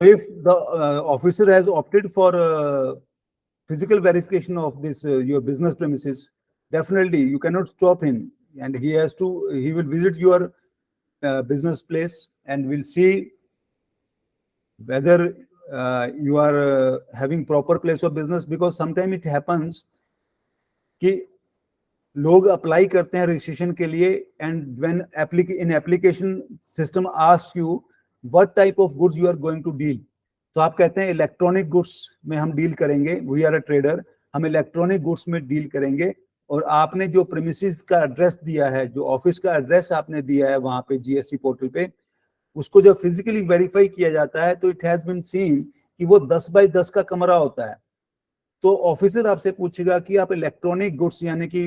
If the officer has opted for physical verification of this your business premises, definitely you cannot stop him, and he will visit your business place and will see whether you are having proper place of business. Because sometimes it happens कि लोग apply करते हैं registration के लिए, and when in application system asks you what type of goods you are going to deal, तो आप कहते हैं इलेक्ट्रॉनिक गुड्स में हम डील करेंगे, वी आर अ ट्रेडर, हम इलेक्ट्रॉनिक गुड्स में डील करेंगे। और आपने जो प्रीमिसेस का एड्रेस दिया है, जो ऑफिस का एड्रेस आपने दिया है वहां पे जीएसटी पोर्टल पे, उसको जब फिजिकली वेरीफाई किया जाता है तो इट हैज बीन सीन कि वो 10 बाई 10 का कमरा होता है। तो ऑफिसर आपसे पूछेगा कि आप इलेक्ट्रॉनिक गुड्स यानी कि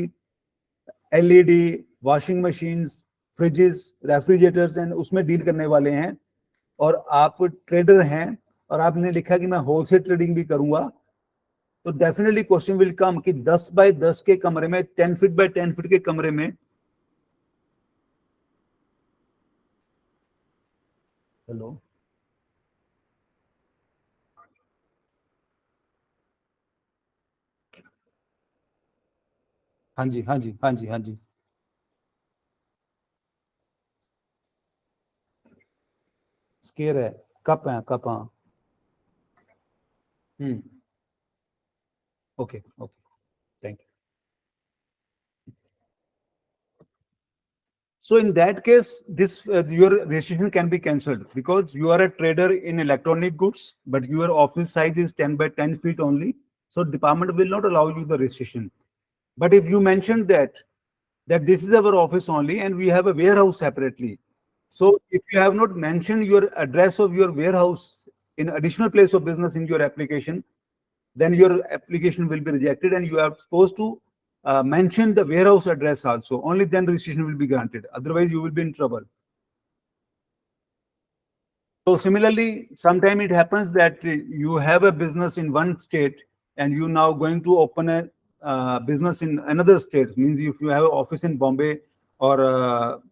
LED, washing machines, freezes, refrigerators and उसमें डील करने वाले हैं, और आप ट्रेडर हैं और आपने लिखा कि मैं होलसेल ट्रेडिंग भी करूंगा, तो डेफिनेटली क्वेश्चन विल कम कि 10 बाय 10 के कमरे में, 10 फीट बाय 10 फीट के कमरे में, हेलो, हाँ जी, हाँ जी, हाँ जी, हाँ जी, स्केयर है, कप है, कप, हाँ, okay okay, thank you. So in that case, this your registration can be cancelled because you are a trader in electronic goods, but your office size is 10 by 10 feet only. So department will not allow you the registration. But if you mentioned that this is our office only and we have a warehouse separately. So if you have not mentioned your address of your warehouse in additional place of business in your application, then your application will be rejected, and you are supposed to mention the warehouse address also. Only then registration will be granted. Otherwise, you will be in trouble. So similarly, sometimes it happens that you have a business in one state and you now going to open a business in another state. Means if you have an office in Bombay or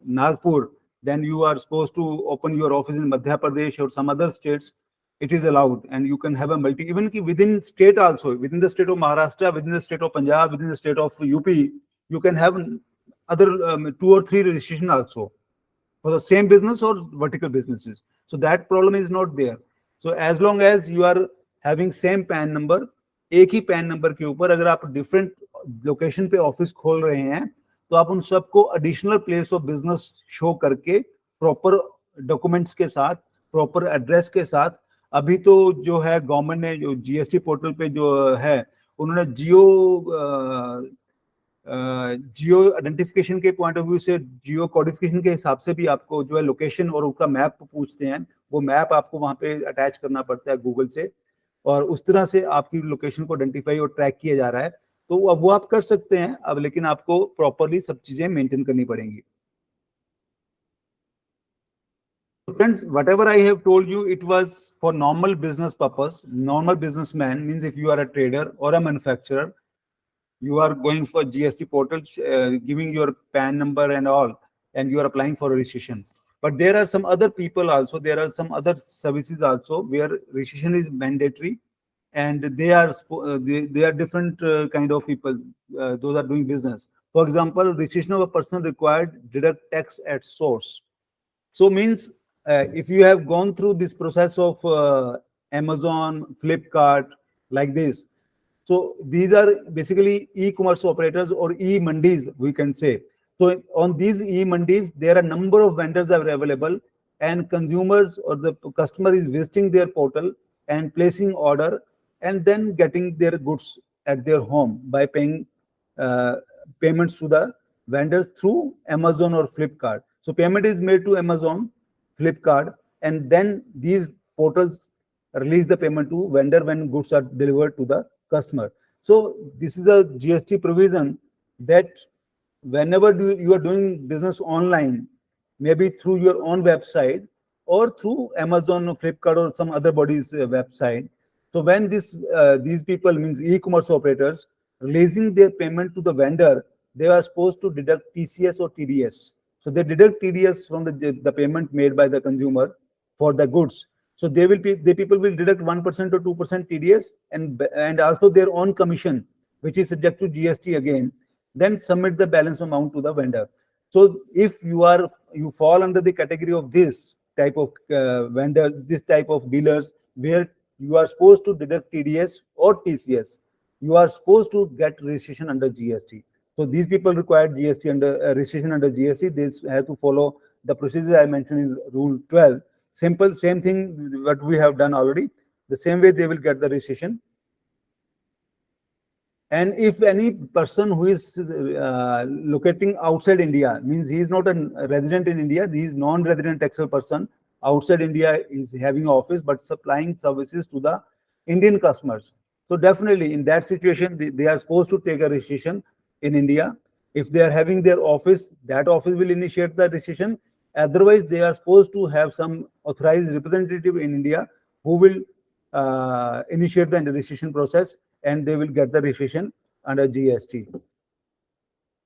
Nagpur, then you are supposed to open your office in Madhya Pradesh or some other states. It is allowed, and you can have a multi, even within state also, within the state of Maharashtra, within the state of Punjab, within the state of UP, you can have other 2 or 3 registration also for the same business or vertical businesses. So that problem is not there. So as long as you are having same PAN number, एक ही pan number के ऊपर अगर आप different location पे office खोल रहे हैं, तो आप उन सबको additional place of business show करके प्रॉपर डॉक्यूमेंट्स के साथ, प्रॉपर एड्रेस के साथ, अभी तो जो है गवर्नमेंट ने जो जीएसटी पोर्टल पे जो है, उन्होंने जियो आइडेंटिफिकेशन के पॉइंट ऑफ व्यू से, जियो कोडिफिकेशन के हिसाब से भी आपको जो है लोकेशन और उसका मैप पूछते हैं, वो मैप आपको वहां पे अटैच करना पड़ता है गूगल से, और उस तरह से आपकी लोकेशन को आइडेंटिफाई और ट्रैक किया जा रहा है। तो अब वो आप कर सकते हैं अब, लेकिन आपको प्रॉपरली सब चीजें मेंटेन करनी पड़ेंगी। Friends, whatever I have told you, it was for normal business purpose. Normal businessman means if you are a trader or a manufacturer, you are going for GST portal, giving your PAN number and all, and you are applying for registration. But there are some other people also, there are some other services also where registration is mandatory, and they are different kind of people, those are doing business. For example, registration of a person required deduct tax at source. So means if you have gone through this process of Amazon, Flipkart, like this, so these are basically e-commerce operators or e-mandis, we can say. So on these e-mandis, there are a number of vendors are available, and consumers or the customer is visiting their portal and placing order, and then getting their goods at their home by paying payments to the vendors through Amazon or Flipkart. So payment is made to Amazon, Flipkart, and then these portals release the payment to vendor when goods are delivered to the customer. So this is a GST provision that whenever you are doing business online, maybe through your own website or through Amazon or Flipkart or some other body's website. So when these people, means e-commerce operators, releasing their payment to the vendor, they are supposed to deduct TCS or TDS. So they deduct TDS from the payment made by the consumer for the goods. So the people will deduct 1% or 2% TDS and also their own commission, which is subject to GST again. Then submit the balance amount to the vendor. So if you fall under the category of this type of vendor, this type of dealers, where you are supposed to deduct TDS or TCS, you are supposed to get registration under GST. So these people require GST under registration under GST. They have to follow the procedure I mentioned in Rule 12. Simple, same thing what we have done already. The same way they will get the registration. And if any person who is locating outside India, means he is not a resident in India, he is non-resident taxable person outside India, is having office but supplying services to the Indian customers. So definitely in that situation, they are supposed to take a registration in India. If they are having their office, that office will initiate the registration. Otherwise, they are supposed to have some authorized representative in India who will initiate the registration process, and they will get the registration under GST.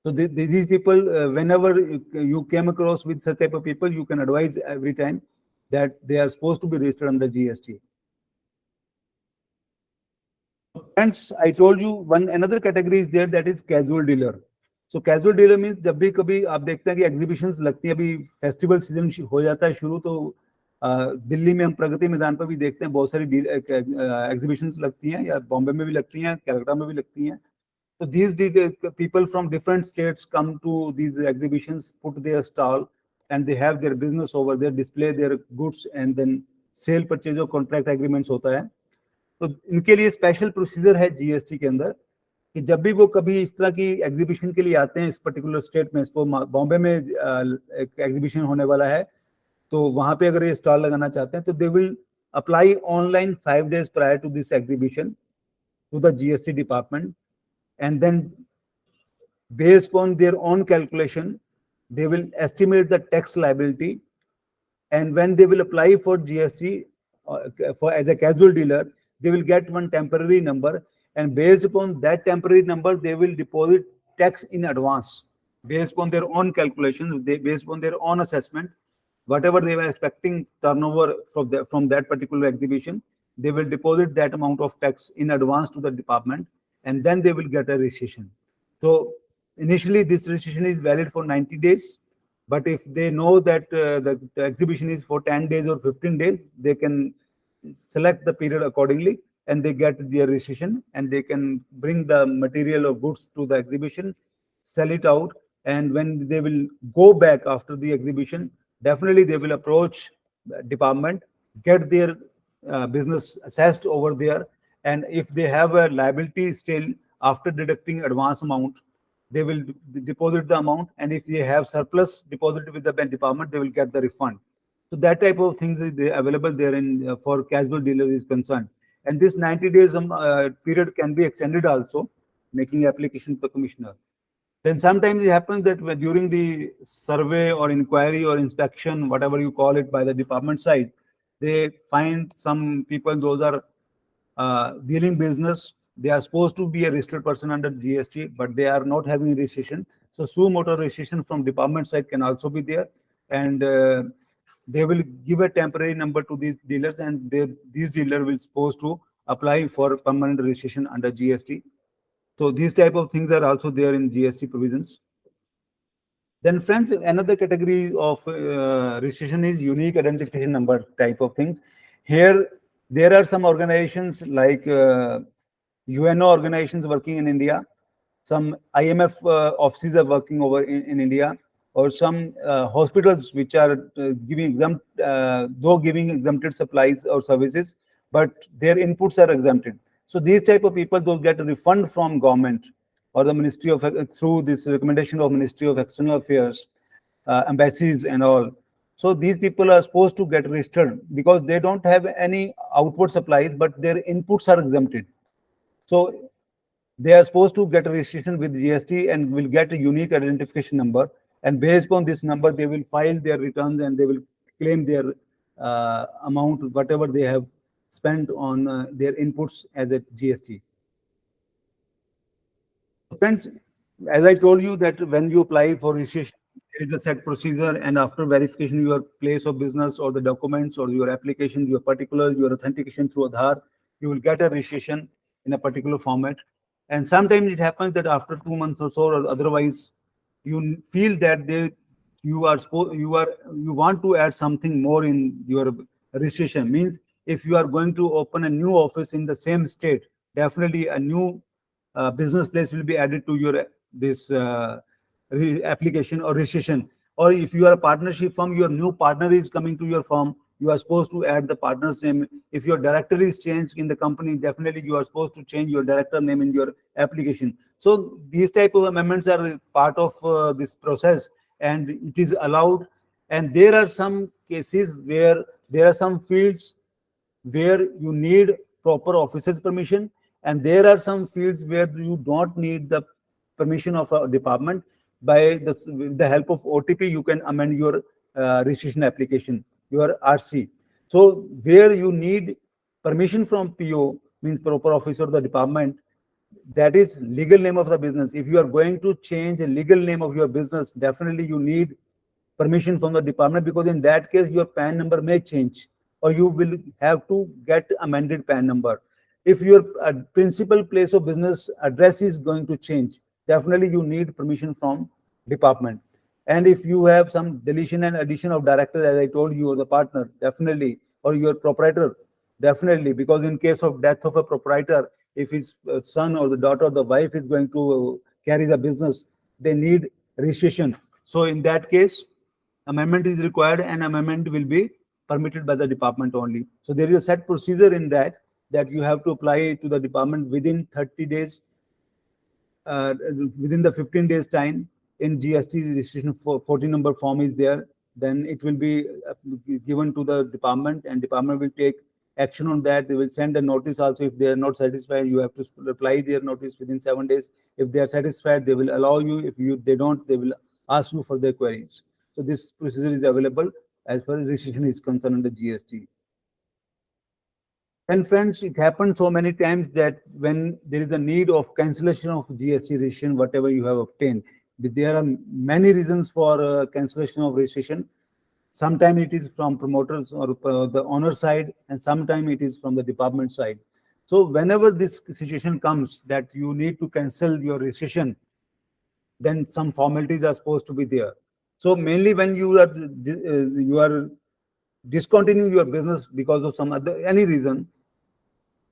So these people, whenever you came across with such type of people, you can advise every time that they are supposed to be registered under GST. Friends, I told you another category is there, that is casual dealer. So casual dealer means जब भी कभी आप देखते हैं कि exhibitions लगती है, अभी फेस्टिवल सीजन हो जाता है शुरू, तो दिल्ली में हम प्रगति मैदान पर भी देखते हैं बहुत सारी एग्जीबिशंस लगती हैं, या बॉम्बे में भी लगती हैं, कलकत्ता में भी लगती हैं. So these people from different states come to these exhibitions, put their stall, and they have their business over there, display their goods, and then sale purchase और contract agreements होता है. तो इनके लिए स्पेशल प्रोसीजर है GST के अंदर कि जब भी वो कभी इस तरह की एग्जीबिशन के लिए आते हैं इस पर्टिकुलर स्टेट में, इसको बॉम्बे में एक एग्जीबिशन होने वाला है, तो वहां पे अगर ये स्टॉल लगाना चाहते हैं तो they will apply online 5 days prior to this exhibition to the GST department, and then based on their own calculation they will estimate the tax liability, and when they will apply for GST for as a casual dealer, they will get one temporary number, and based upon that temporary number they will deposit tax in advance based upon their own calculations, based upon their own assessment, whatever they were expecting turnover from that particular exhibition, they will deposit that amount of tax in advance to the department, and then they will get a registration. So initially this registration is valid for 90 days, but if they know that the exhibition is for 10 days or 15 days, they can select the period accordingly, and they get their registration, and they can bring the material or goods to the exhibition, sell it out, and when they will go back after the exhibition, definitely they will approach the department, get their business assessed over there, and if they have a liability still after deducting advance amount, they will deposit the amount, and if they have surplus deposited with the bank department, they will get the refund. So that type of things is available there in for casual dealers is concerned. And this 90 days period can be extended also, making application to the commissioner. Then sometimes it happens that during the survey or inquiry or inspection, whatever you call it, by the department side, they find some people, those are dealing business, they are supposed to be a registered person under GST, but they are not having registration. So suo motu registration from department side can also be there, and they will give a temporary number to these dealers, and these dealers will supposed to apply for permanent registration under GST. So these type of things are also there in GST provisions. Then friends, another category of registration is unique identification number type of things. Here, there are some organizations like UNO organizations working in India, some IMF offices are working over in India, or some hospitals which are giving exempted supplies or services, but their inputs are exempted. So these type of people, those get a refund from government or the Ministry of, through this recommendation of Ministry of External Affairs, embassies and all. So these people are supposed to get registered because they don't have any outward supplies, but their inputs are exempted. So they are supposed to get a registration with GST and will get a unique identification number. And based on this number, they will file their returns and they will claim their amount, whatever they have spent on their inputs as a GST. Friends, as I told you that when you apply for registration there is a set procedure, and after verification, your place of business or the documents or your application, your particulars, your authentication through Aadhaar, you will get a registration in a particular format. And sometimes it happens that after 2 months or so, or otherwise, you feel that you want to add something more in your registration. Means if you are going to open a new office in the same state, definitely a new business place will be added to your this application or registration. Or if you are a partnership firm, your new partner is coming to your firm, you are supposed to add the partner's name. If your director is changed in the company, definitely you are supposed to change your director name in your application. So these type of amendments are part of this process, and it is allowed. And there are some cases where there are some fields where you need proper officer's permission, and there are some fields where you don't need the permission of a department. By with the help of OTP, you can amend your registration application, your RC. So where you need permission from PO, means proper officer of the department, that is legal name of the business. If you are going to change the legal name of your business, definitely you need permission from the department, because in that case your PAN number may change, or you will have to get amended PAN number. If your principal place of business address is going to change, definitely you need permission from department. And if you have some deletion and addition of director, as I told you, or the partner, definitely, or your proprietor, definitely, because in case of death of a proprietor, if his son or the daughter or the wife is going to carry the business, they need registration. So in that case, amendment is required, and amendment will be permitted by the department only. So there is a set procedure in that you have to apply to the department within 30 days, within the 15 days time. In GST registration 14 number form is there, then it will be given to the department, and department will take action on that. They will send a notice also. If they are not satisfied, you have to reply their notice within 7 days. If they are satisfied, they will allow you. If they don't, they will ask you for their queries. So this procedure is available as far as registration is concerned under GST. And friends, it happens so many times that when there is a need of cancellation of GST registration, whatever you have obtained, there are many reasons for cancellation of registration. Sometimes it is from promoters or the owner side, and sometimes it is from the department side. So whenever this situation comes that you need to cancel your registration, then some formalities are supposed to be there. So mainly when you are discontinuing your business because of some other any reason,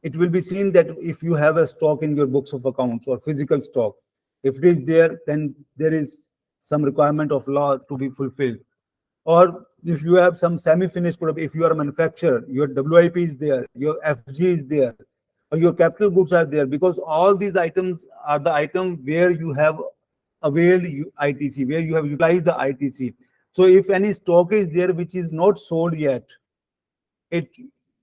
it will be seen that if you have a stock in your books of accounts or physical stock, if it is there, then there is some requirement of law to be fulfilled. Or if you have some semi-finished product, if you are a manufacturer, your WIP is there, your FG is there, or your capital goods are there, because all these items are the item where you have availed ITC, where you have utilized the ITC. So if any stock is there which is not sold yet, it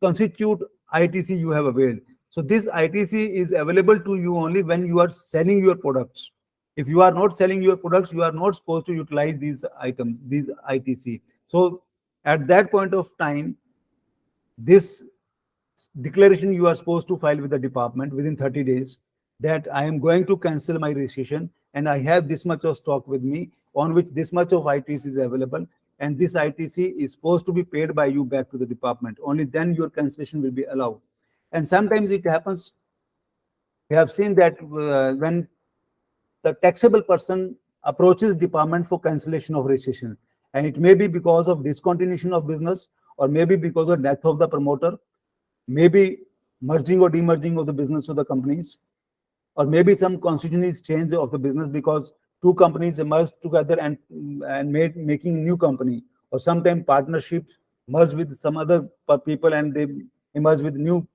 constitute ITC you have availed. So this ITC is available to you only when you are selling your products. If you are not selling your products, you are not supposed to utilize these items, these ITC. So at that point of time, this declaration you are supposed to file with the department within 30 days, that I am going to cancel my registration and I have this much of stock with me on which this much of ITC is available, and this ITC is supposed to be paid by you back to the department. Only then your cancellation will be allowed. And sometimes it happens, we have seen that when the taxable person approaches department for cancellation of registration, and it may be because of discontinuation of business, or maybe because of death of the promoter, maybe merging or demerging of the business of the companies, or maybe some constitution is change of the business because two companies merged together and making new company, or sometimes partnership merge with some other people and they emerge with new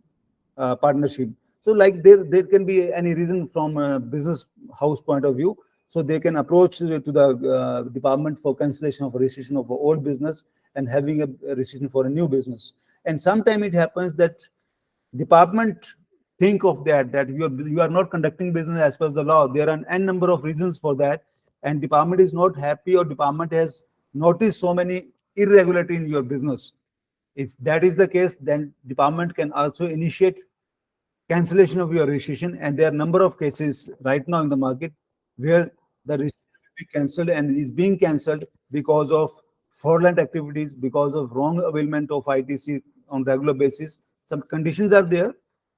partnership. So like there can be any reason from a business house point of view. So they can approach to the department for cancellation of registration of an old business and having a registration for a new business. And sometimes it happens that department think of that you are not conducting business as per the law. There are n number of reasons for that, and department is not happy, or department has noticed so many irregularity in your business. If that is the case, then department can also initiate cancellation of your registration, and there are number of cases right now in the market where the be cancelled and is being cancelled because of fraudulent activities, because of wrong availment of ITC on regular basis. Some conditions are there,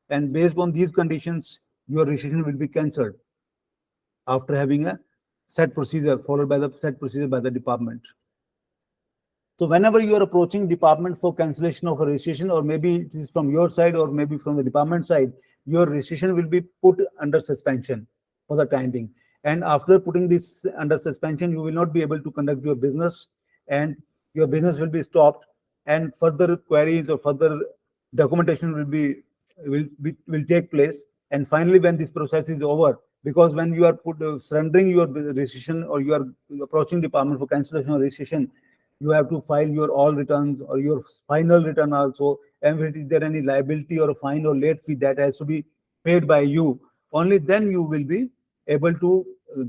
and based on these conditions, your registration will be cancelled after having a set procedure followed by the set procedure by the department. So whenever you are approaching department for cancellation of a registration, or maybe it is from your side or maybe from the department side, your registration will be put under suspension for the time being. And after putting this under suspension, you will not be able to conduct your business, and your business will be stopped, and further queries or further documentation will take place. And finally, when this process is over, because when you are surrendering your registration or you are approaching department for cancellation or registration, you have to file your all returns or your final return also. And if is there any liability or a fine or late fee that has to be paid by you, only then you will be able to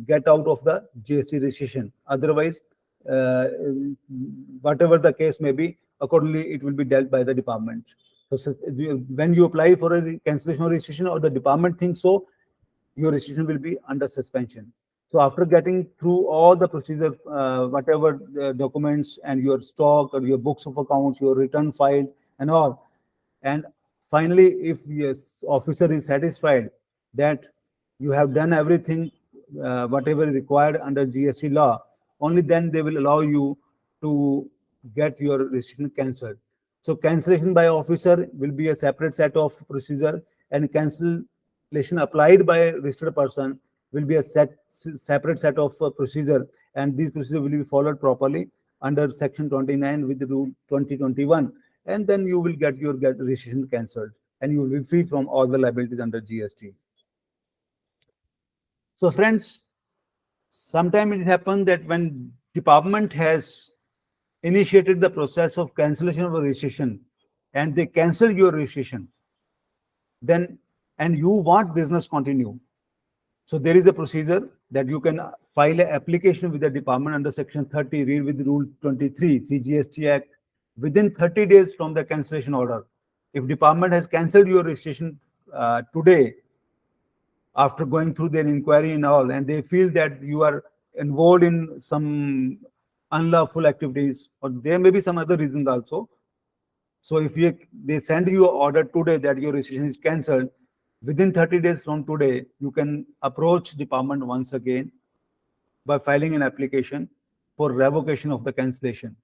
get out of the GST registration. Otherwise, whatever the case may be, accordingly it will be dealt by the department. So when you apply for a cancellation or registration, or the department thinks so, your registration will be under suspension. So after getting through all the procedure, whatever documents and your stock or your books of accounts, your return file and all, and finally, if yes, officer is satisfied that you have done everything, whatever is required under GST law, only then they will allow you to get your registration cancelled. So cancellation by officer will be a separate set of procedure, and cancellation applied by a registered person will be a separate set of procedure, and these procedures will be followed properly under section 29 with the rule 2021, and then you will get your registration cancelled, and you will be free from all the liabilities under GST. So friends, sometimes it happens that when department has initiated the process of cancellation of a registration and they cancel your registration, then and you want business continue, so there is a procedure that you can file an application with the department under section 30, read with rule 23 CGST Act, within 30 days from the cancellation order. If department has cancelled your registration today, after going through their inquiry and all, and they feel that you are involved in some unlawful activities, or there may be some other reasons also. So if they send you an order today that your registration is cancelled, within 30 days from today, you can approach department once again by filing an application for revocation of the cancellation.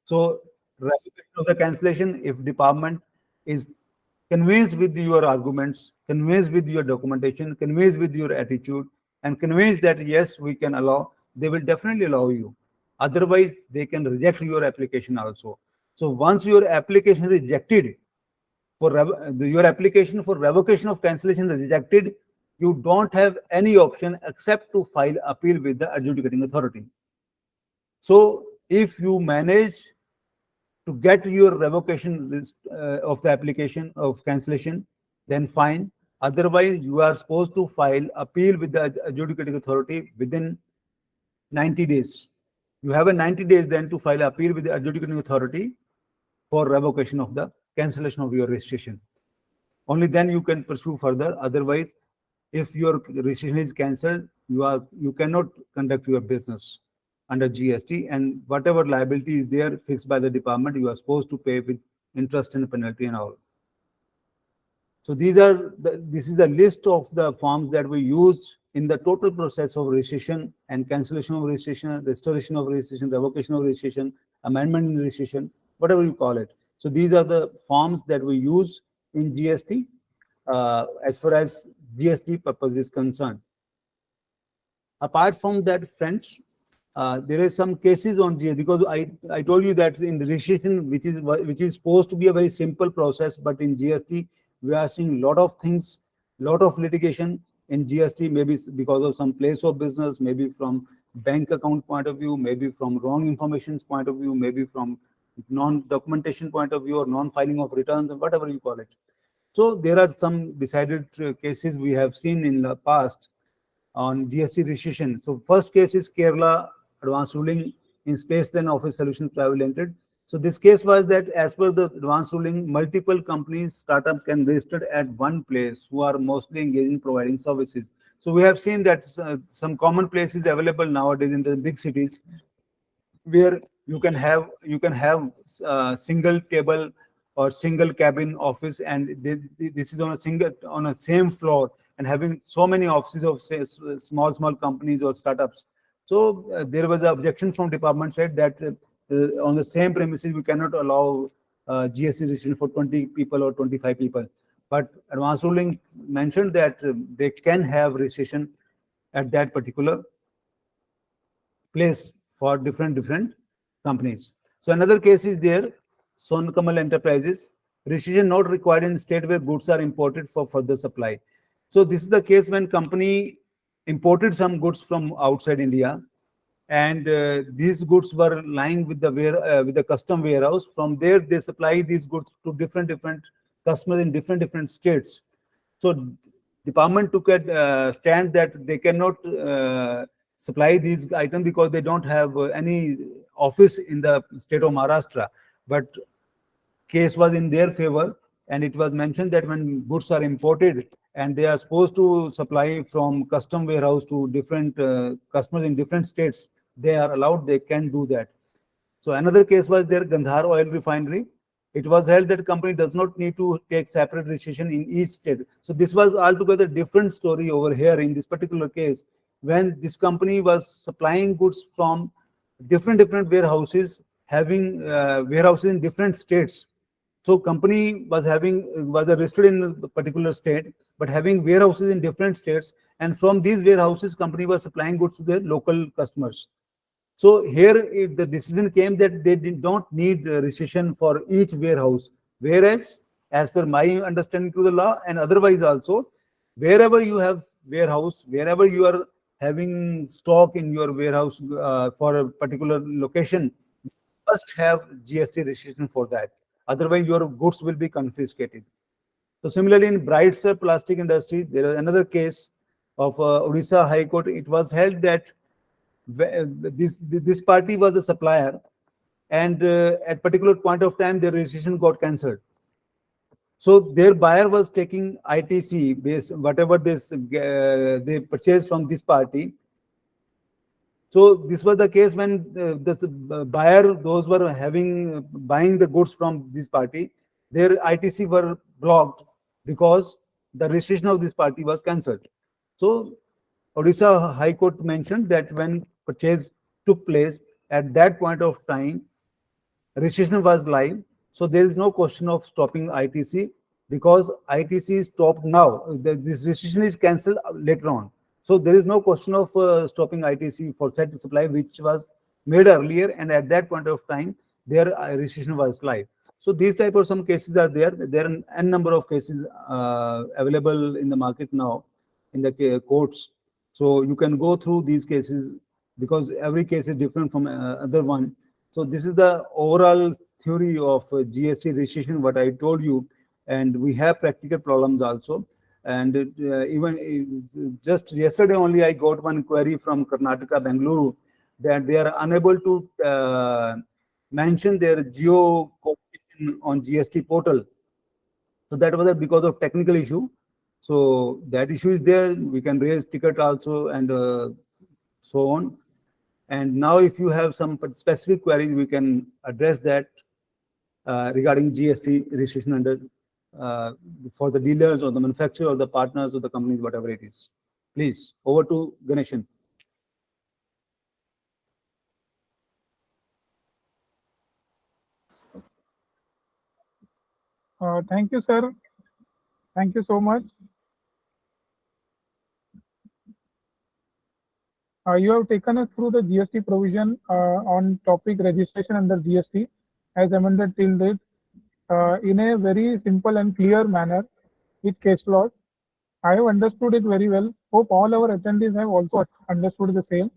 So revocation of the cancellation, if department is convinced with your arguments, convinced with your documentation, convinced with your attitude, and convinced that yes, we can allow, they will definitely allow you. Otherwise, they can reject your application also. So once your application is rejected, your application for revocation of cancellation is rejected, you don't have any option except to file appeal with the adjudicating authority. So if you manage to get your revocation of the application of cancellation, then fine. Otherwise, you are supposed to file appeal with the adjudicating authority within 90 days. You have a 90 days then to file appeal with the adjudicating authority for revocation of the cancellation of your registration. Only then you can pursue further. Otherwise, if your registration is cancelled, you cannot conduct your business under GST, and whatever liability is there fixed by the department, you are supposed to pay with interest and penalty and all. So this is the list of the forms that we use in the total process of registration and cancellation of registration, restoration of registration, revocation of registration, amendment in registration, whatever you call it. So these are the forms that we use in GST as far as GST purpose is concerned. Apart from that, friends, there are some cases on GST, because I told you that in the registration, which is supposed to be a very simple process, but in GST we are seeing a lot of things, lot of litigation in GST, maybe because of some place of business, maybe from bank account point of view, maybe from wrong information point of view, maybe from non-documentation point of view, or non-filing of returns, and whatever you call it. So there are some decided cases we have seen in the past on GST registration. So first case is Kerala advance ruling in Space Lane Office Solutions Private Limited. So this case was that as per the advance ruling, multiple companies, startup can register at one place who are mostly engaged in providing services. So we have seen that some common places available nowadays in the big cities where you can have single table or single cabin office, and this is on a single on a same floor, and having so many offices of say small companies or startups. So there was an objection from department side that on the same premises we cannot allow GST registration for 20 people or 25 people. But advanced ruling mentioned that they can have registration at that particular place for different companies. So another case is there, Sonkamal Enterprises, registration not required in state where goods are imported for further supply. So this is the case when company imported some goods from outside India, and these goods were lying with the custom warehouse. From there, they supply these goods to different customers in different states. So department took a stand that they cannot supply these items because they don't have any office in the state of Maharashtra. But case was in their favor, and it was mentioned that when goods are imported and they are supposed to supply from custom warehouse to different customers in different states, they are allowed, they can do that. So another case was their Gandhar oil refinery. It was held that company does not need to take separate registration in each state. So this was altogether different story over here in this particular case, when this company was supplying goods from different warehouses, having warehouses in different states. So company was registered in a particular state, but having warehouses in different states, and from these warehouses, company was supplying goods to their local customers. So here the decision came that they did not need registration for each warehouse. Whereas, as per my understanding to the law and otherwise also, wherever you have warehouse, wherever you are having stock in your warehouse for a particular location, you must have GST registration for that. Otherwise, your goods will be confiscated. So similarly, in Brightstar plastic industry, there is another case of Odisha High Court. It was held that this party was a supplier, and at particular point of time, their registration got cancelled. So their buyer was taking ITC based whatever they purchased from this party. So this was the case when this buyer, those were having buying the goods from this party, their ITC were blocked because the registration of this party was cancelled. So Odisha High Court mentioned that when purchase took place, at that point of time, registration was live. So there is no question of stopping ITC, because ITC is stopped now. This registration is cancelled later on. So there is no question of stopping ITC for set supply, which was made earlier, and at that point of time, their registration was live. So these type of some cases are there. There are n number of cases available in the market now in the courts. So you can go through these cases because every case is different from other one. So this is the overall theory of GST registration, what I told you, and we have practical problems also. And even just yesterday only, I got one query from Karnataka, Bengaluru, that they are unable to mention their geo code on GST portal. So that was because of technical issue. So that issue is there. We can raise ticket also, and so on. And now, if you have some specific queries, we can address that regarding GST registration under for the dealers or the manufacturer or the partners or the companies, whatever it is. Please, over to Ganeshan. Thank you, sir. Thank you so much. You have taken us through the GST provision on topic registration under GST as amended till date in a very simple and clear manner with case laws. I have understood it very well. Hope all our attendees have also understood the same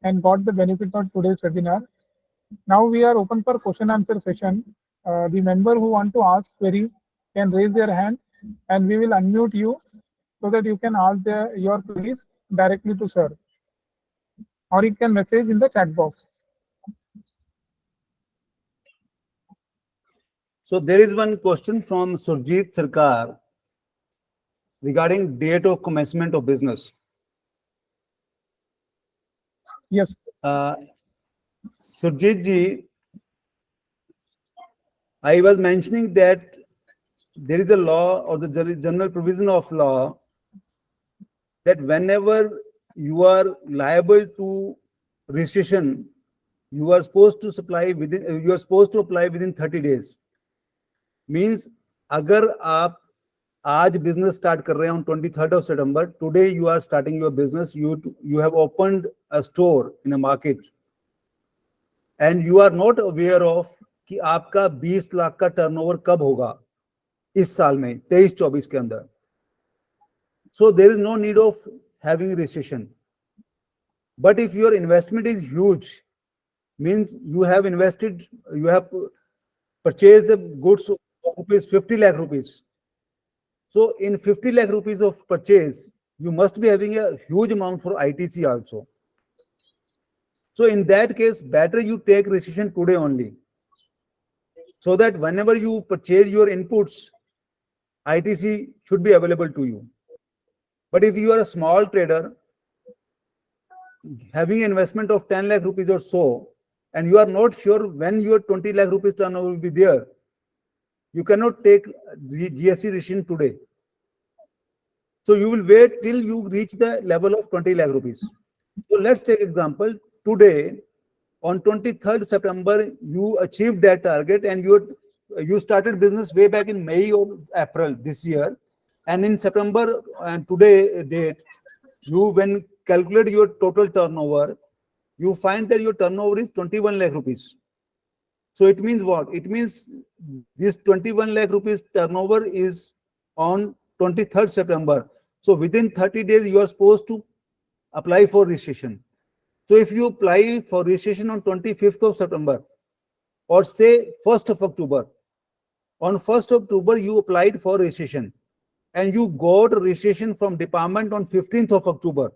and got the benefit of today's webinar. Now we are open for question answer session. The member who want to ask query can raise their hand and we will unmute you so that you can ask your queries directly to sir, or you can message in the chat box. So there is one question from Surjit Sarkar regarding date of commencement of business. Yes. Surjit ji, I was mentioning that there is a law or the general provision of law that whenever you are liable to registration, you are supposed to apply within 30 days. Means अगर आप आज business start कर रहे हैं on 23rd of September, today you are starting your business, you have opened a store in a market and you are not aware of कि आपका 20 लाख का turnover कब होगा इस साल में 23-24 के अंदर. So there is no need of having registration. But if your investment is huge, means you have purchased goods of rupees 50 lakh rupees. So in 50 lakh rupees of purchase, you must be having a huge amount for ITC also. So in that case, better you take registration today only, so that whenever you purchase your inputs, ITC should be available to you. But if you are a small trader, having an investment of 10 lakh rupees or so, and you are not sure when your 20 lakh rupees turnover will be there, you cannot take the GST registration today. So you will wait till you reach the level of 20 lakh rupees. So let's take example. Today, on 23rd September, you achieved that target and you started business way back in May or April this year. And in September and today date, you when calculate your total turnover, you find that your turnover is 21 lakh rupees. So it means what? It means this 21 lakh rupees turnover is on 23rd September. So within 30 days, you are supposed to apply for registration. So if you apply for registration on 25th of September or say 1st of October, on 1st of October, you applied for registration and you got registration from department on 15th of October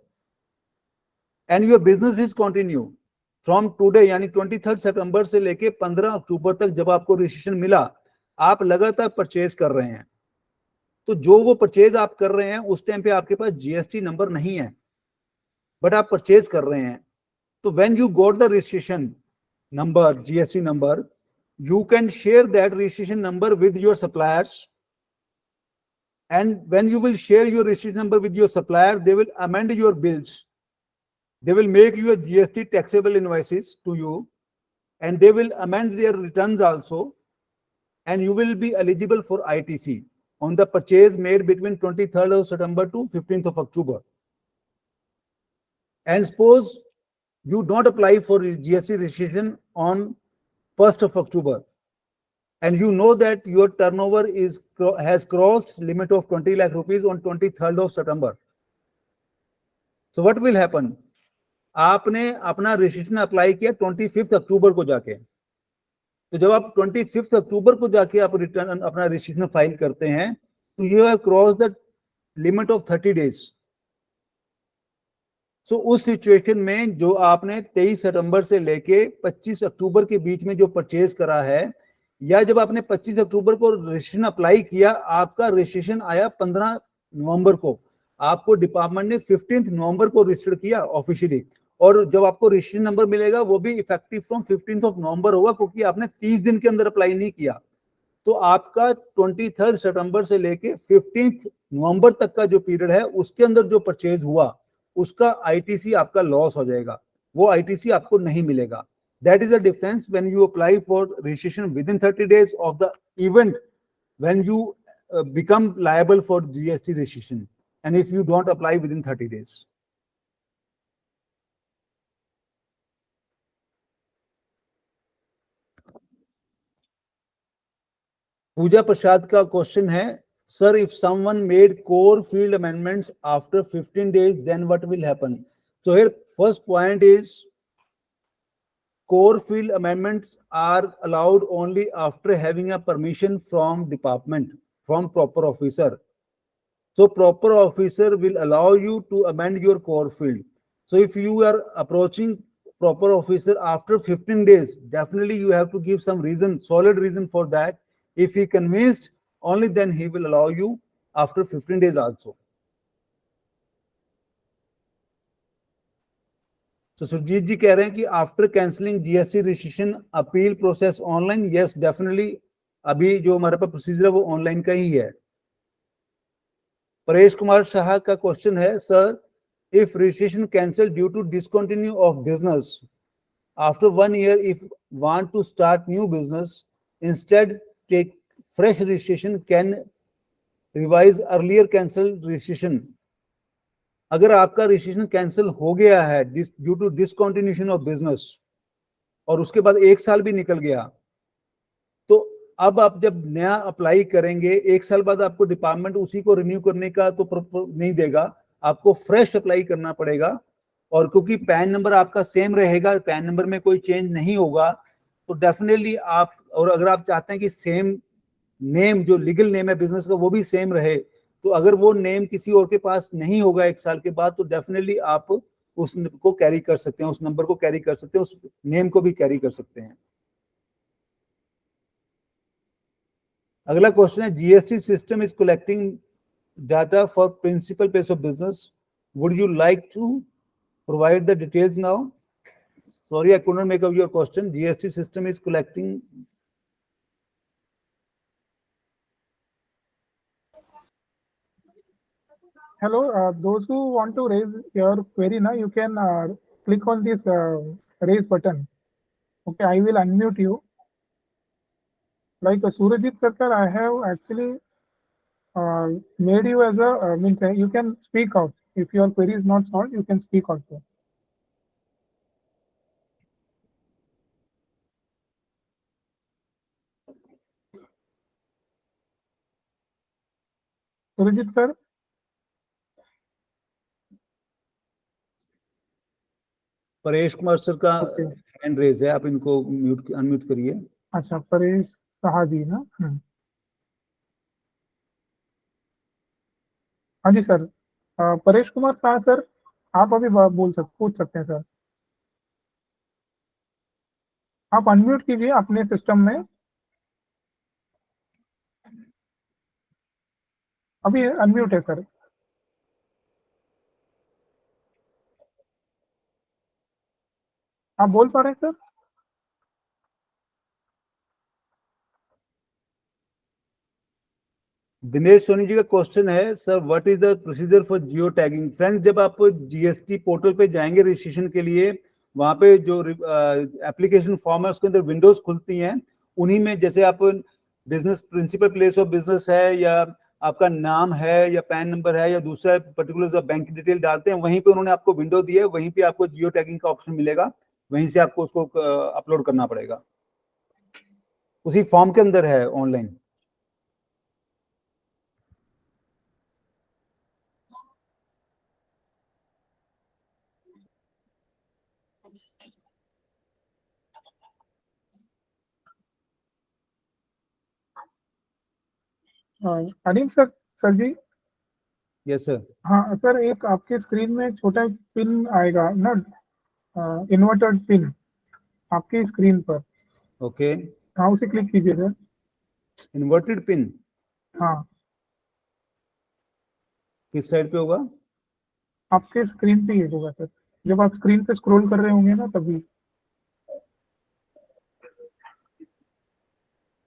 and your business is continue from today यानी 23rd September से लेके 15 अक्टूबर तक जब आपको registration मिला, आप लगातार purchase कर रहे हैं. तो जो वो परचेज आप कर रहे हैं उस टाइम पे आपके पास जीएसटी नंबर नहीं है, बट आप परचेज कर रहे हैं. तो when you got the registration number, GST number, you can share that registration number with your suppliers, and when you will share your registration number with your supplier, they will amend your bills. They will make you a GST taxable invoices to you, and they will amend their returns also, and you will be eligible for ITC on the purchase made between 23rd of September to 15th of October. And suppose you don't apply for GST registration on 1st of October, and you know that your turnover has crossed limit of 20 lakh rupees on 23rd of September. So what will happen? आपने अपना registration apply किया 25th अक्टूबर को जाके. तो जब आप 25th अक्टूबर को जाके आप रिटर्न अपना रजिस्ट्रेशन फाइल करते हैं, तो you have cross the limit of 30 days. So उस सिचुएशन में जो आपने 23 सितंबर से लेके 25 अक्टूबर के बीच में जो परचेज करा है, या जब आपने 25 अक्टूबर को रजिस्ट्रेशन अप्लाई किया, आपका रजिस्ट्रेशन आया 15 नवंबर को, आपको डिपार्टमेंट ने 15 नवंबर को रजिस्टर किया ऑफिशियली, और जब आपको रजिस्ट्रेशन नंबर मिलेगा वो भी effective from 15th of November होगा, क्योंकि आपने 30 दिन के अंदर अप्लाई नहीं किया. तो आपका 23rd सितंबर से लेके 15th नवंबर तक का जो पीरियड है, उसके अंदर जो परचेज हुआ उसका आईटीसी आपका लॉस हो जाएगा, वो आईटीसी आपको नहीं मिलेगा. That is the difference when you apply for registration within 30 days of the event when you become liable for GST registration, and if you don't apply within 30 days. पूजा प्रसाद का question है, sir, if someone made core field amendments after 15 days, then what will happen? So here first point is, core field amendments are allowed only after having a permission from department, from proper officer. So proper officer will allow you to amend your core field. So if you are approaching proper officer after 15 days, definitely you have to give some reason, solid reason for that. If he convinced, only then he will allow you after 15 days also. तो सुरजीत जी कह रहे हैं कि after cancelling GST registration appeal process online, yes definitely, अभी जो हमारे पास procedure है वो ऑनलाइन का ही है। परेश कुमार शाह का क्वेश्चन है, sir if registration cancel due to discontinue of business after 1 year, if want to start new business, instead take fresh registration, can revise earlier cancelled registration। अगर आपका रजिस्ट्रेशन कैंसिल हो गया है due to discontinuation of business और उसके बाद 1 साल भी निकल गया, तो अब आप जब नया अप्लाई करेंगे 1 साल बाद आपको डिपार्टमेंट उसी को रिन्यू करने का तो नहीं देगा, आपको फ्रेश अप्लाई करना पड़ेगा। और क्योंकि पैन नंबर आपका सेम रहेगा, पैन नंबर में कोई चेंज नहीं होगा, तो डेफिनेटली आप, और अगर आप चाहते हैं कि सेम नेम जो लीगल नेम है बिजनेस का वो भी सेम रहे, तो अगर वो नेम किसी और के पास नहीं होगा 1 साल के बाद, तो डेफिनेटली आप उसको कैरी कर सकते हैं, उस नंबर को कैरी कर सकते हैं, उस नेम को भी कैरी कर सकते हैं। अगला क्वेश्चन है, GST system is collecting data for principal place of business, would you like to provide the details now? Sorry, I couldn't make up your question. GST system is collecting. Hello, those who want to raise your query now, you can click on this raise button. Okay, I will unmute you. Like Surajit Sarkar, I have actually made you as a means you can speak out. If your query is not solved, you can speak also. Surajit sir, Paresh Kumar sir का Okay. Hand raise है, आप इनको unmute करिए। अच्छा, परेश शाह जी ना? हाँ जी sir, Paresh Kumar Shah sir, आप अभी पूछ सकते हैं सर। आप अनम्यूट कीजिए अपने सिस्टम में, अभी अनम्यूट है सर। आप बोल पा रहे हैं सर? दिनेश सोनी जी का क्वेश्चन है, sir what is the procedure for geo tagging? Friends, जब आप जीएसटी पोर्टल पे जाएंगे रजिस्ट्रेशन के लिए, वहां पे जो एप्लीकेशन फॉर्म है उसके अंदर विंडोज खुलती हैं, उन्हीं में जैसे आप business principal place of business है, या आपका नाम है, या पैन नंबर है, या दूसरा पर्टिकुलर बैंक डिटेल डालते हैं, वहीं पे उन्होंने आपको विंडो दी है, वहीं पे आपको जियो टैगिंग का ऑप्शन मिलेगा, वहीं से आपको उसको अपलोड करना पड़ेगा, उसी फॉर्म के अंदर है online. Anil sir ji. Yes sir. हाँ सर, एक आपके स्क्रीन में छोटा पिन आएगा ना, इन्वर्टेड पिन आपकी स्क्रीन पर। ओके, हाँ, उसे क्लिक कीजिए सर। इन्वर्टेड पिन हाँ, किस साइड पे होगा? आपके स्क्रीन पे ही होगा सर, जब आप स्क्रीन पे स्क्रॉल कर रहे होंगे ना तभी।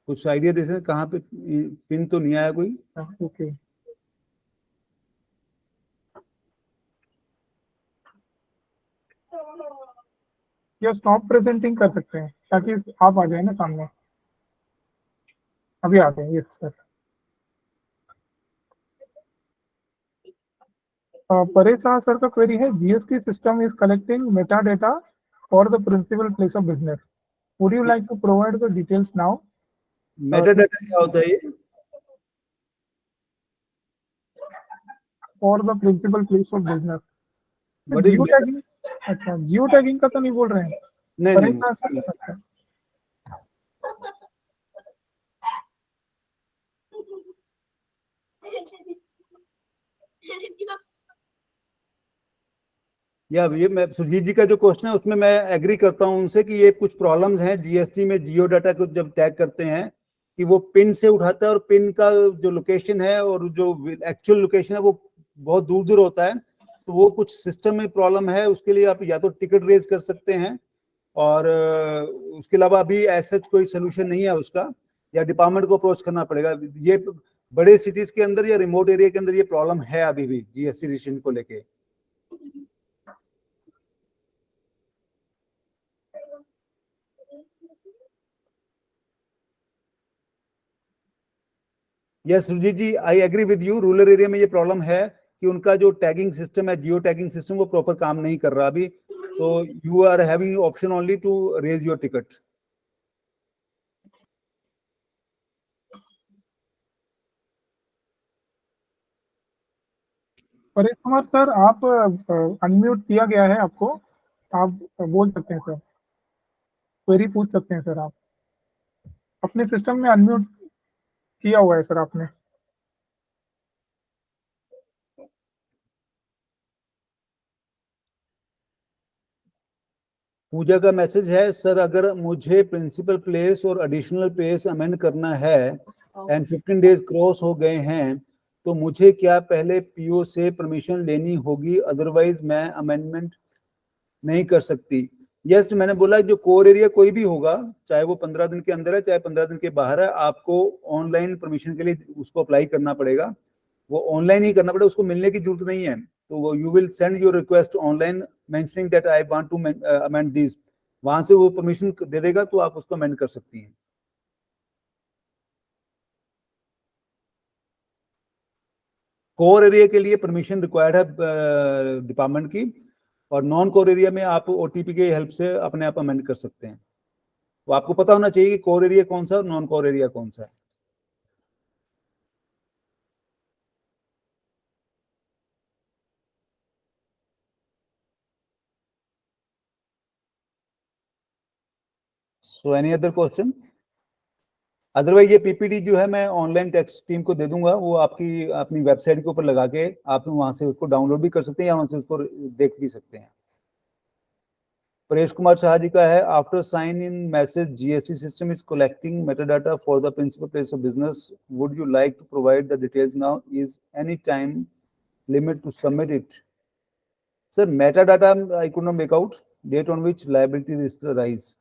कुछ आइडिया दे सकते हैं कहाँ पे? पिन तो नहीं आया कोई। ओके, या स्टॉप प्रेजेंटिंग कर सकते हैं ताकि आप आ जाए ना सामने। अभी आते हैं, yes sir. Paresh Shah sir का क्वेरी है, GST system is collecting meta data for the principal place of business, would you like to provide the details now? Meta data क्या होता है ये? For the principal place of business, what is geo tagging. अच्छा, geo tagging का तो नहीं बोल रहे हैं नहीं परेश नहीं, शाह सर? अच्छा, ये मैं सुरजीत जी का जो क्वेश्चन है उसमें मैं एग्री करता हूं उनसे कि ये कुछ प्रॉब्लम्स हैं जीएसटी में, जियो डाटा को जब टैग करते हैं कि वो पिन से उठाता है, और पिन का जो लोकेशन है और जो एक्चुअल लोकेशन है वो बहुत दूर दूर होता है। तो वो कुछ सिस्टम में प्रॉब्लम है, उसके लिए आप या तो टिकट रेज कर सकते हैं, और उसके अलावा अभी ऐसा कोई सोल्यूशन नहीं है उसका, या डिपार्टमेंट को अप्रोच करना पड़ेगा। ये बड़े सिटीज के अंदर या रिमोट एरिया के अंदर ये प्रॉब्लम है अभी भी जीएसटी रजिस्ट्रेशन को लेके। Yes Sujeet ji, I agree with you, rural area में ये प्रॉब्लम है कि उनका जो टैगिंग सिस्टम है, जियो टैगिंग सिस्टम, वो प्रॉपर काम नहीं कर रहा अभी, तो you are having option only to raise your ticket. Paresh Kumar sir, आप अनम्यूट किया गया है आपको, आप बोल सकते हैं सर, क्वेरी पूछ सकते हैं सर। आप अपने सिस्टम में अनम्यूट किया हुआ है सर आपने। पूजा का मैसेज है, सर अगर मुझे प्रिंसिपल प्लेस और एडिशनल प्लेस अमेंड करना है एंड 15 डेज क्रॉस हो गए हैं, तो मुझे क्या पहले पीओ से परमिशन लेनी होगी, अदरवाइज मैं अमेंडमेंट नहीं कर सकती? यस, मैंने बोला जो कोर एरिया कोई भी होगा, चाहे वो 15 दिन के अंदर है चाहे 15 दिन के बाहर है, आपको ऑनलाइन परमिशन के लिए उसको अप्लाई करना पड़ेगा। वो ऑनलाइन ही करना पड़ेगा, उसको मिलने की जरूरत नहीं है। तो वो you will send your request online mentioning that I want to amend this, वहां से वो परमिशन दे देगा, तो आप उसको अमेंड कर सकती हैं। कोर एरिया के लिए परमिशन रिक्वायर्ड है डिपार्टमेंट की, और नॉन कोर एरिया में आप ओटीपी के हेल्प से अपने आप अमेंड कर सकते हैं। तो आपको पता होना चाहिए कि कोर एरिया कौन सा और नॉन कोर एरिया कौन सा है। So any other question? Otherwise ये पीपीटी जो है मैं ऑनलाइन टेक्स्ट टीम को दे दूंगा, वो आपकी अपनी वेबसाइट के ऊपर लगा के आप वहां से उसको डाउनलोड भी कर सकते हैं या वहां से उसको देख भी सकते हैं। परेश कुमार शाह जी का है, after sign in message GST system is collecting metadata for the principal place of business, would you like to provide the details now, is any time limit to submit it? Sir, metadata I could not make out, date on which liability risk arise.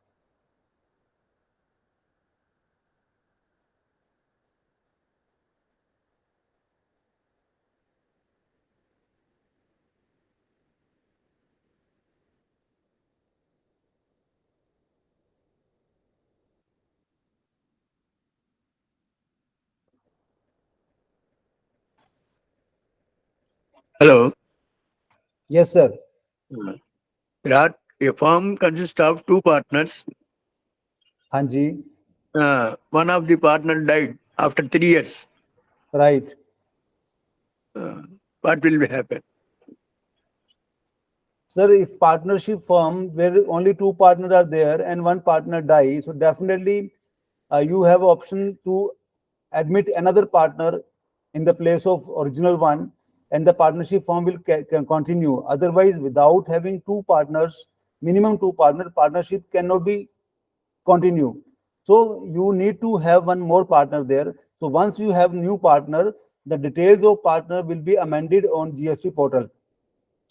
Hello. Yes, sir. Virat, a firm consists of two partners. हाँ जी. One of the partner died after 3 years. Right. What will happen? Sir, if partnership firm where only two partners are there and one partner dies, so definitely you have option to admit another partner in the place of original one, and the partnership firm will can continue. Otherwise, without having two partners, minimum two partner, partnership cannot be continue. So you need to have one more partner there. So once you have new partner, the details of partner will be amended on GST portal.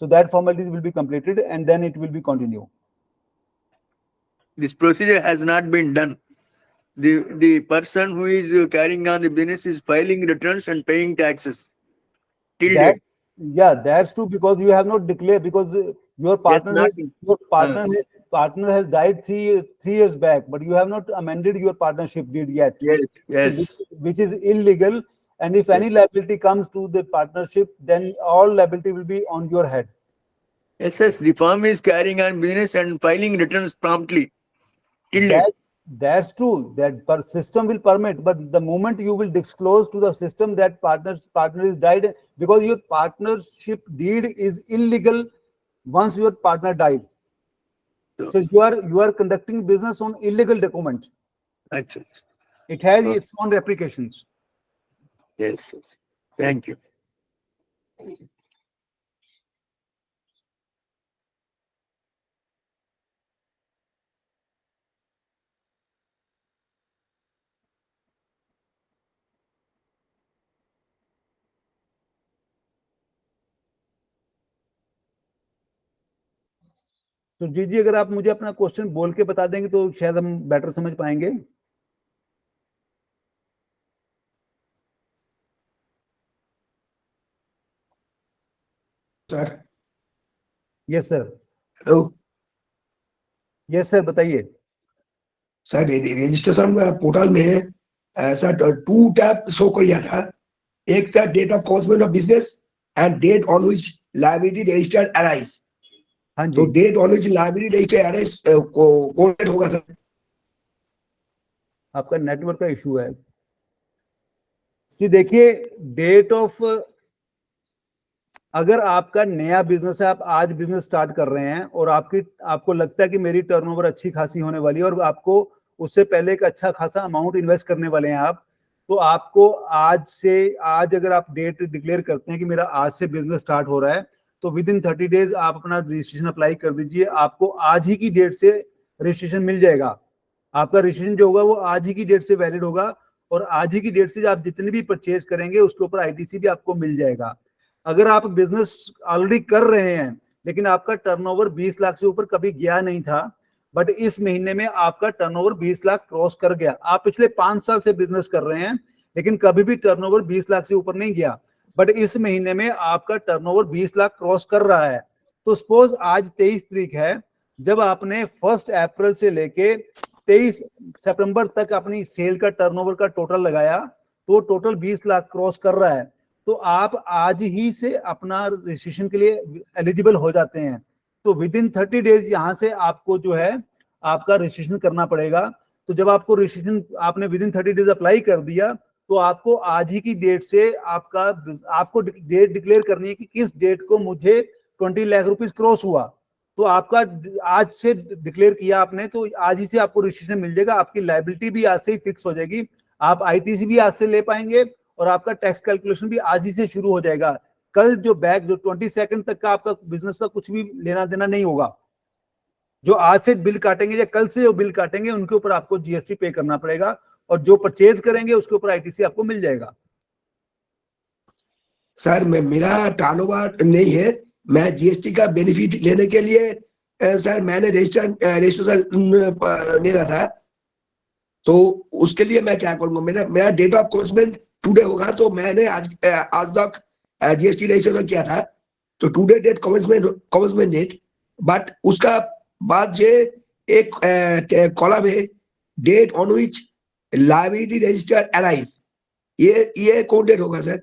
So that formalities will be completed and then it will be continue. This procedure has not been done. The person who is carrying on the business is filing returns and paying taxes till That, date. yeah, that's true, because you have not declared, because your Yes, partner not has, your partner has died 3 years back, but you have not amended your partnership deed yet. yes, So yes, which is illegal, and if yes. any liability comes to the partnership, then all liability will be on your head. Yes, yes. The firm is carrying on business and filing returns promptly till date. That's true. That system will permit, but the moment you will disclose to the system that partner is died, because your partnership deed is illegal once your partner died. So you are conducting business on illegal document. Actually, It has its own repercussions. yes, yes. Thank you. तो जी अगर आप मुझे अपना question बोल के बता देंगे तो शायद हम बेटर समझ पाएंगे। Sir. Yes sir. Hello yes sir, बताइए। सर, रजिस्ट्रेशन पोर्टल में सर 2 टैब शो किया था। एक था date of commencement of business and date on which liability registered arise. हाँ तो जी, date on which liability registered arise कौन डेट होगा सर? आपका नेटवर्क का इशू है। सी देखिए, डेट ऑफ, अगर आपका नया बिजनेस है, आप आज बिजनेस स्टार्ट कर रहे हैं और आपको लगता है कि मेरी टर्नओवर अच्छी खासी होने वाली है और आपको उससे पहले एक अच्छा खासा अमाउंट इन्वेस्ट करने वाले हैं आप, तो आपको आज अगर आप डेट डिक्लेयर करते हैं कि मेरा आज से बिजनेस स्टार्ट हो रहा है, तो विद इन 30 डेज आप अपना रजिस्ट्रेशन अप्लाई कर दीजिए। आपको आज ही की डेट से रजिस्ट्रेशन मिल जाएगा। आपका रजिस्ट्रेशन जो होगा वो आज ही की डेट से वैलिड होगा और आज ही की डेट से आप जितने भी परचेज करेंगे उसके ऊपर आईटीसी भी आपको मिल जाएगा। अगर आप बिजनेस ऑलरेडी कर रहे हैं लेकिन आपका टर्नओवर 20 लाख से ऊपर कभी गया नहीं था, बट इस महीने में आपका टर्नओवर 20 लाख क्रॉस कर गया, आप पिछले 5 साल से बिजनेस कर रहे हैं लेकिन कभी भी टर्नओवर 20 लाख से ऊपर नहीं गया, बट इस महीने में आपका टर्नओवर 20 लाख क्रॉस कर रहा है, तो सपोज आज 23 तारीख है, जब आपने 1 अप्रैल से लेके 23 सितंबर तक अपनी सेल का टर्नओवर का टोटल लगाया तो टोटल 20 लाख क्रॉस कर रहा है, तो आप आज ही से अपना रजिस्ट्रेशन के लिए एलिजिबल हो जाते हैं। तो विद इन 30 डेज यहाँ से आपको जो है आपका रजिस्ट्रेशन करना पड़ेगा। तो जब आपको रजिस्ट्रेशन आपने विद इन 30 डेज अप्लाई कर दिया तो आपको आज ही की डेट से आपको डेट डिक्लेयर करनी है कि किस डेट को मुझे 20 लाख रुपीज क्रॉस हुआ, तो आपका आज से डिक्लेयर किया आपने तो आज ही से आपको रजिस्ट्रेशन मिल जाएगा। आपकी लायबिलिटी भी आज से ही फिक्स हो जाएगी, आप आईटीसी भी आज से ले पाएंगे और आपका टैक्स कैलकुलेशन भी आज ही से शुरू हो जाएगा। कल जो 22 तक का आपका बिजनेस का कुछ भी लेना देना नहीं होगा। जो आज से बिल काटेंगे या कल से जो बिल काटेंगे उनके ऊपर आपको जीएसटी पे करना पड़ेगा और जो परचेज करेंगे उसके ऊपर आईटीसी आपको मिल जाएगा। सर, मेरा टर्नओवर नहीं है, मैं जीएसटी का बेनिफिट लेने के लिए सर मैंने रजिस्ट्रेशन ले रहा था, तो उसके लिए मैं क्या करूंगा? मेरा डेट ऑफ कॉन्समेंट टुडे होगा, तो मैंने आज तक जीएसटी रजिस्ट्रेशन किया था, तो today date commencement date, but उसका बाद ये एक कॉलम है date on which liability register arise, ये कौन डेट होगा सर?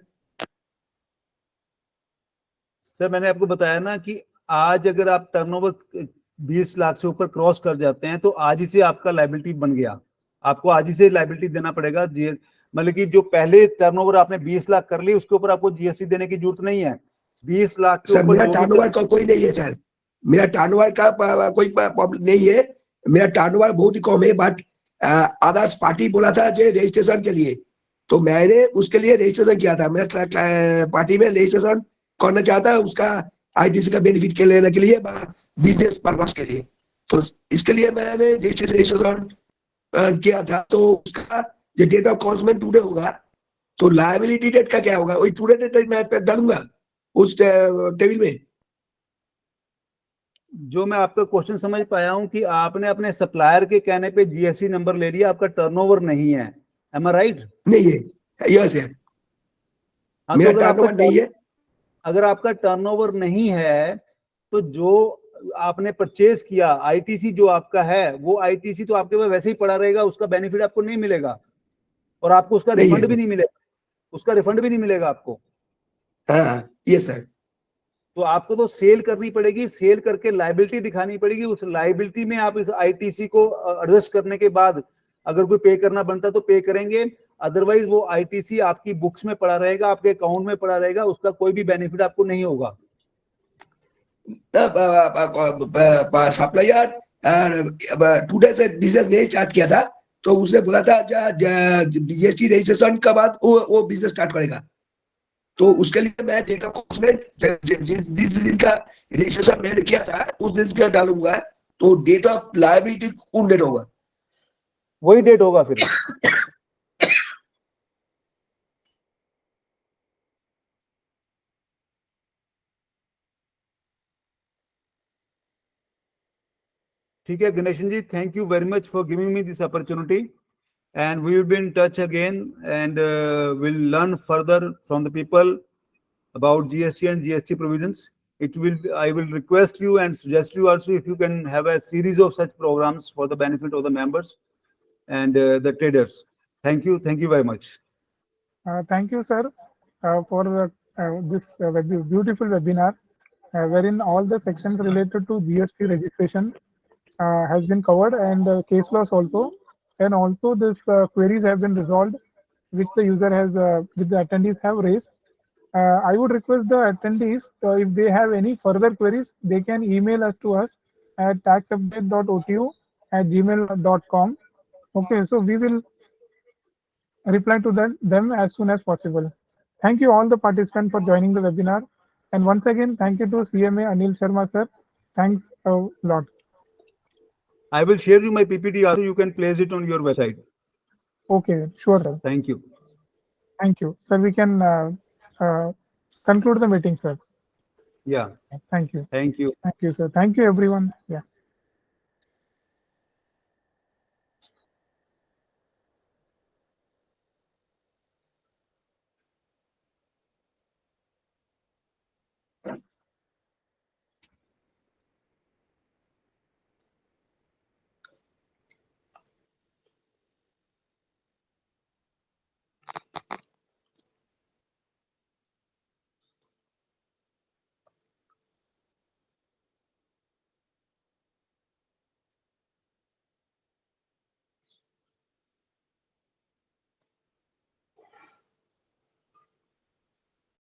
सर मैंने आपको बताया ना कि आज अगर आप टर्नओवर 20 लाख से ऊपर क्रॉस कर जाते हैं तो आज ही से आपका लायबिलिटी बन गया, आपको आज ही से लायबिलिटी देना पड़ेगा। जीएस मतलब कि जो पहले टर्नओवर आपने 20 लाख कर ली उसके ऊपर आपको जीएसटी देने की जरूरत नहीं है। 20 लाख के सर ऊपर मेरा जो भी टर्नओवर का कोई नहीं है सर, मेरा टर्नओवर का कोई प्रॉब्लम नहीं है, मेरा टर्नओवर बहुत ही कम है, बट अदर्स पार्टी बोला था जो रजिस्ट्रेशन के लिए, तो मैंने उसके लिए रजिस्ट्रेशन किया था। मेरा पार्टी में रजिस्ट्रेशन करना चाहता है उसका आईटीसी का बेनिफिट के लेने के लिए, बिजनेस पर्पस के लिए, तो इसके लिए मैंने रजिस्ट्रेशन किया था। तो उसका जो डेट ऑफ कॉन्समेंट टुडे होगा, तो लायबिलिटी डेट का क्या होगा? वही टुडे डेट मैं डालूंगा उस टेबल में। जो मैं आपका क्वेश्चन समझ पाया हूं कि आपने अपने सप्लायर के कहने पे जीएसटी नंबर ले लिया, आपका टर्नओवर नहीं है, एम आई राइट? नहीं है, यस है, हाँ, तो मेरा टर्नओवर नहीं है। अगर आपका टर्नओवर नहीं है तो जो आपने परचेज किया आईटीसी जो आपका है वो आईटीसी तो आपके पास वैसे ही पड़ा रहेगा, उसका बेनिफिट आपको नहीं मिलेगा और आपको उसका नहीं है रिफंड भी सर। नहीं मिलेगा, उसका रिफंड भी नहीं मिलेगा आपको। हाँ, यस सर। तो आपको तो सेल करनी पड़ेगी, सेल करके लायबिलिटी दिखानी पड़ेगी, उस लायबिलिटी में आप इस आईटीसी को एडजस्ट करने के बाद अगर कोई पे करना बनता तो पे करेंगे, अदरवाइज वो आईटीसी आपकी बुक्स में पड़ा रहेगा, आपके अकाउंट में पड़ा रहेगा, उसका कोई भी बेनिफिट आपको नहीं होगा। सप्लायर टुडे से बिजनेस नहीं स्टार्ट किया था, तो उसने बोला था जीएसटी रजिस्ट्रेशन के बाद वो बिजनेस स्टार्ट करेगा, तो उसके लिए मैं डेट ऑफ कॉन्समेंट जिस दिन का रजिस्ट्रेशन मैंने किया था उस दिन का डालूंगा, तो डेट ऑफ लायबिलिटी कौन डेट होगा? वही डेट होगा फिर। ठीक है Ganeshan ji, thank you very much for giving me this opportunity, and we will be in touch again, and we'll learn further from the people about GST and GST provisions. I will request you and suggest you also if you can have a series of such programs for the benefit of the members and the traders. Thank you very much. Thank you, sir, for this beautiful webinar, wherein all the sections related to GST registration has been covered, and case laws also, and also this queries have been resolved, which the user has, which the attendees have raised. I would request the attendees, if they have any further queries, they can email us to us at taxupdate.otu@gmail.com. Okay, so we will reply to them as soon as possible. Thank you all the participants for joining the webinar. And once again, thank you to CMA Anil Sharma, sir. Thanks a lot. I will share you my PPT also. You can place it on your website. Okay, sure, sir. Thank you. Thank you. Sir, we can conclude the meeting, sir. Yeah. Thank you. Thank you. Thank you, sir. Thank you, everyone. Yeah.